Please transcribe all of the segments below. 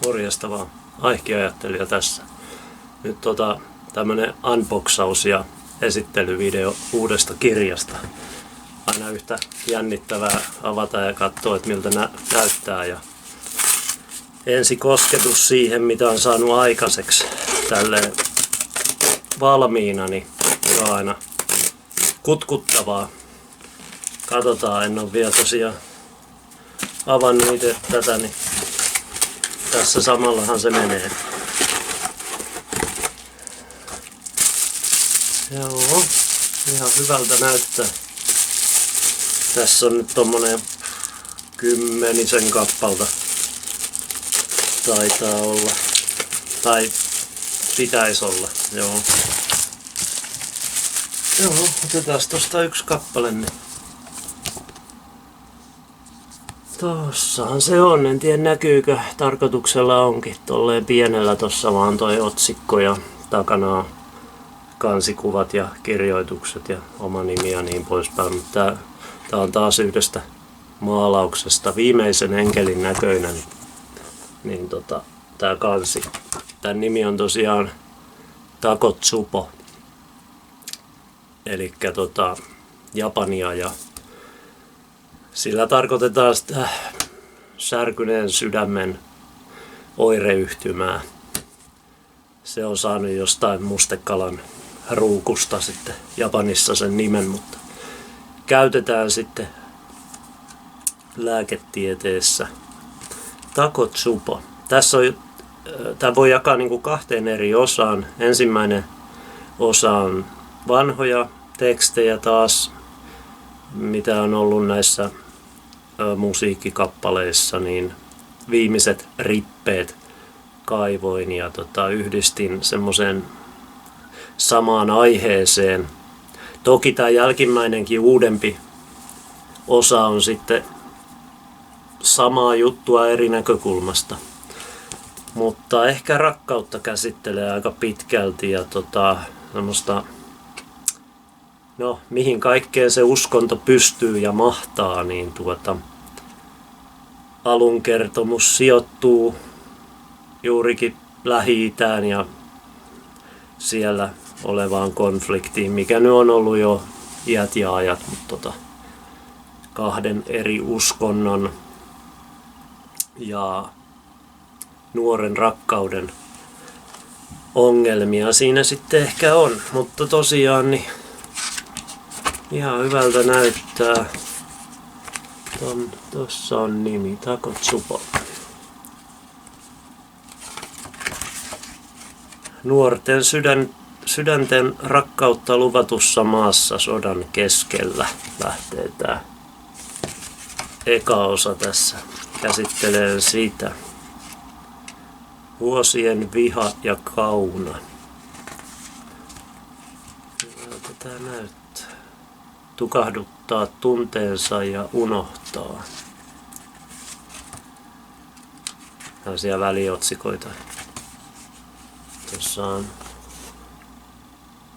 Morjesta vaan. Aihki-ajattelija tässä. Nyt tämmönen unboxaus ja esittelyvideo uudesta kirjasta. Aina yhtä jännittävää avata ja katsoa, että miltä näyttää. Ja ensi kosketus siihen, mitä on saanut aikaiseksi tälleen valmiina, niin on aina kutkuttavaa. Katsotaan, en ole vielä tosiaan avannut itse tätä, niin tässä samallahan se menee. Joo, ihan hyvältä näyttää. Tässä on nyt tommonen 10 kappalta. Taitaa olla. Tai pitäisi olla, joo. Joo, otetaan tosta yksi kappale. Niin. Tossahan se on, en tiedä näkyykö, tarkoituksella onkin tolleen pienellä tossa vaan toi otsikko ja takana kansikuvat ja kirjoitukset ja oma nimi ja niin poispäin. Mutta tää on taas yhdestä maalauksesta viimeisen enkelin näköinen, niin tää kansi. Tän nimi on tosiaan Takotsubo, elikkä Japania, ja sillä tarkoitetaan sitä särkyneen sydämen oireyhtymää. Se on saanut jostain mustekalan ruukusta sitten Japanissa sen nimen, mutta käytetään sitten lääketieteessä. Takotsubo. Tämä voi jakaa niin kuin 2 eri osaan. Ensimmäinen osa on vanhoja tekstejä taas, mitä on ollut näissä musiikkikappaleissa, niin viimeiset rippeet kaivoin ja yhdistin semmoiseen samaan aiheeseen. Toki tämä jälkimmäinenkin uudempi osa on sitten samaa juttua eri näkökulmasta. Mutta ehkä rakkautta käsittelee aika pitkälti ja semmoista, no mihin kaikkeen se uskonto pystyy ja mahtaa, niin alun kertomus sijoittuu juurikin Lähi-Itään ja siellä olevaan konfliktiin, mikä nyt on ollut jo iät ja ajat, mutta 2 eri uskonnon ja nuoren rakkauden ongelmia siinä sitten ehkä on, mutta tosiaan niin ihan hyvältä näyttää. Tossa on nimi Takotsubo. Nuorten sydänten rakkautta luvatussa maassa sodan keskellä lähtee tää eka osa tässä. Käsittelee sitä. Vuosien viha ja kauna. Hyvältä tää näyttää. Tukahduttaa tunteensa ja unohtaa. Tällaisia väliotsikoita. Tuossa on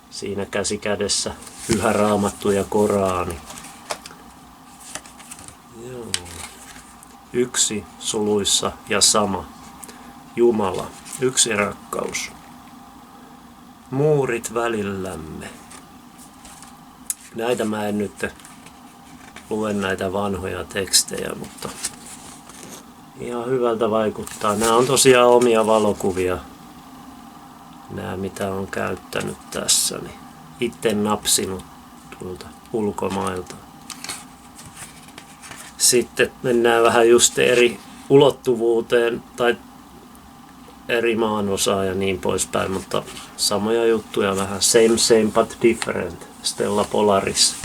siinä käsi kädessä Pyhä Raamattu ja Koraani. Joo. Yksi suluissa ja sama. Jumala, yksi rakkaus. Muurit välillämme. Näitä mä en nyt lue näitä vanhoja tekstejä, mutta ihan hyvältä vaikuttaa. Nämä on tosiaan omia valokuvia. Nämä mitä on käyttänyt tässä, niin itse napsinut tuolta ulkomailta. Sitten mennään vähän just eri ulottuvuuteen tai eri maanosaa ja niin poispäin, mutta samoja juttuja vähän. Same but different. Stella Polaris.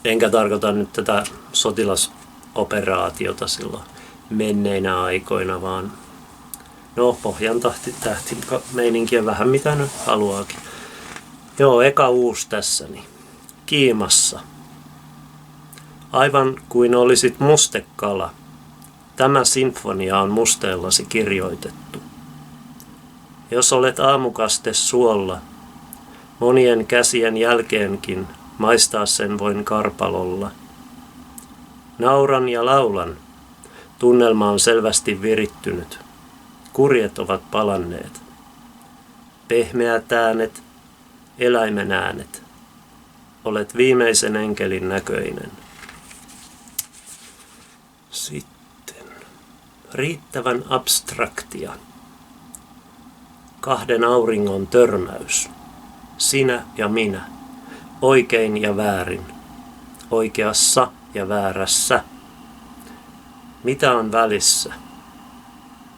Enkä tarkoita nyt tätä sotilasoperaatiota silloin menneinä aikoina, vaan pohjan tähti meininkiä vähän mitä nyt haluaakin. Joo, eka uusi tässäni. Kiimassa. Aivan kuin olisit mustekala. Tämä sinfonia on musteellasi kirjoitettu. Jos olet aamukaste suolla, monien käsien jälkeenkin maistaa sen voin karpalolla. Nauran ja laulan, Tunnelma on selvästi virittynyt. Kurjet ovat palanneet. Pehmeät äänet, eläimen äänet. Olet viimeisen enkelin näköinen. Sitten riittävän abstraktia. Kahden auringon törmäys. Sinä ja minä. Oikein ja väärin. Oikeassa ja väärässä. Mitä on välissä?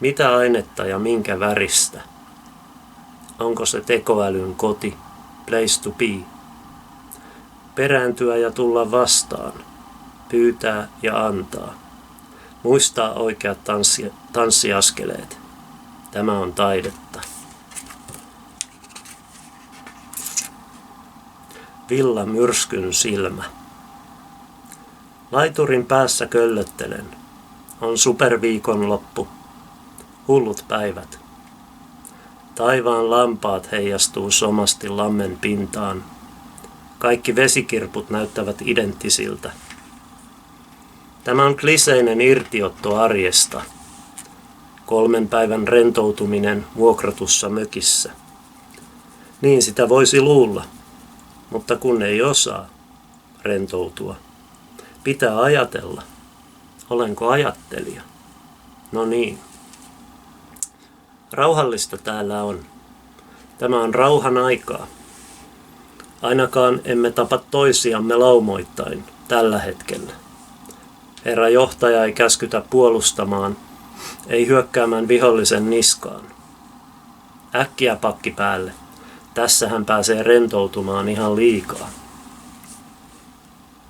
Mitä ainetta ja minkä väristä? Onko se tekoälyn koti, place to be? Perääntyä ja tulla vastaan. Pyytää ja antaa. Muistaa oikeat tanssiaskeleet. Tämä on taidetta. Villa myrskyn silmä. Laiturin päässä köllöttelen. On superviikonloppu. Hullut päivät. Taivaan lampaat heijastuu somasti lammen pintaan. Kaikki vesikirput näyttävät identtisiltä. Tämä on kliseinen irtiotto arjesta. 3 päivän rentoutuminen vuokratussa mökissä. Niin sitä voisi luulla, mutta kun ei osaa rentoutua, pitää ajatella. Olenko ajattelija? No niin. Rauhallista täällä on. Tämä on rauhan aikaa. Ainakaan emme tapa toisiamme laumoittain tällä hetkellä. Herra johtaja ei käskytä puolustamaan, ei hyökkäämään vihollisen niskaan. Äkkiä pakki päälle. Tässä hän pääsee rentoutumaan ihan liikaa.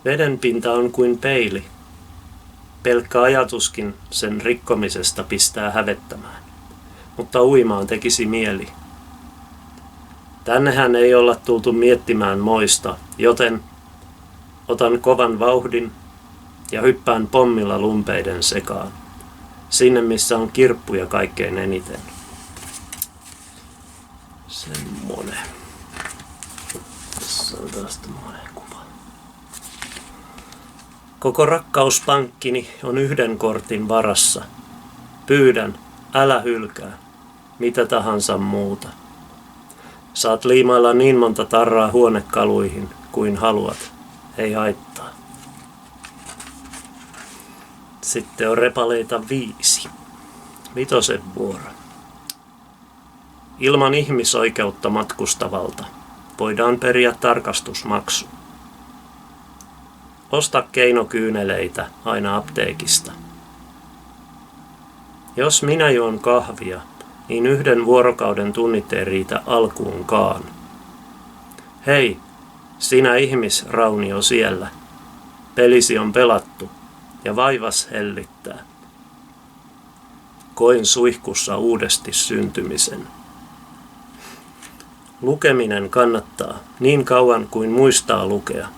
Vedenpinta on kuin peili. Pelkkä ajatuskin sen rikkomisesta pistää hävettämään. Mutta uimaan tekisi mieli. Tännehän ei olla tultu miettimään moista, joten otan kovan vauhdin ja hyppään pommilla lumpeiden sekaan. Sinne, missä on kirppuja kaikkein eniten. Semmonen. Tässä on taas tämmönen kuva. Koko rakkauspankkini on 1 kortin varassa. Pyydän, älä hylkää. Mitä tahansa muuta. Saat liimailla niin monta tarraa huonekaluihin kuin haluat. Ei haittaa. Sitten on repaleita 5. 5. vuoro. Ilman ihmisoikeutta matkustavalta voidaan periä tarkastusmaksu. Osta keinokyyneleitä aina apteekista. Jos minä juon kahvia, niin 1 vuorokauden tunnit ei riitä alkuunkaan. Hei, sinä ihmisraunio siellä. Pelisi on pelattu ja vaivas hellittää. Koin suihkussa uudesti syntymisen. Lukeminen kannattaa niin kauan kuin muistaa lukea,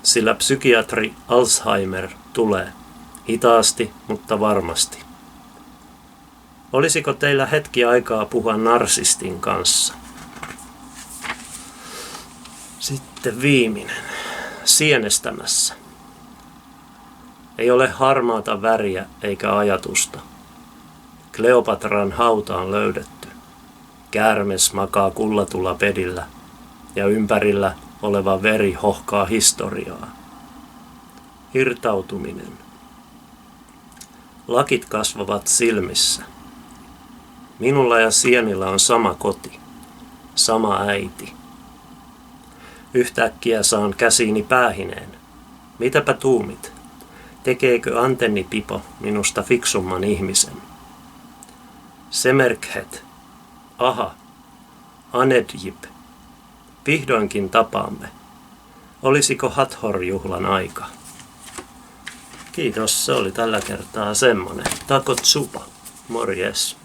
sillä psykiatri Alzheimer tulee hitaasti, mutta varmasti. Olisiko teillä hetki aikaa puhua narsistin kanssa? Sitten viimeinen. Sienestämässä. Ei ole harmaata väriä eikä ajatusta. Kleopatran hauta on löydetty. Käärmes makaa kullatulla pedillä ja ympärillä oleva veri hohkaa historiaa. Irtautuminen. Lakit kasvavat silmissä. Minulla ja sienillä on sama koti, sama äiti. Yhtäkkiä saan käsiini päähineen. Mitäpä tuumit? Tekeekö antennipipo minusta fiksumman ihmisen? Semerkhet. Aha. Anedjip. Vihdoinkin tapaamme. Olisiko Hathor-juhlan aika? Kiitos, se oli tällä kertaa semmonen. Takotsupa. Morjes.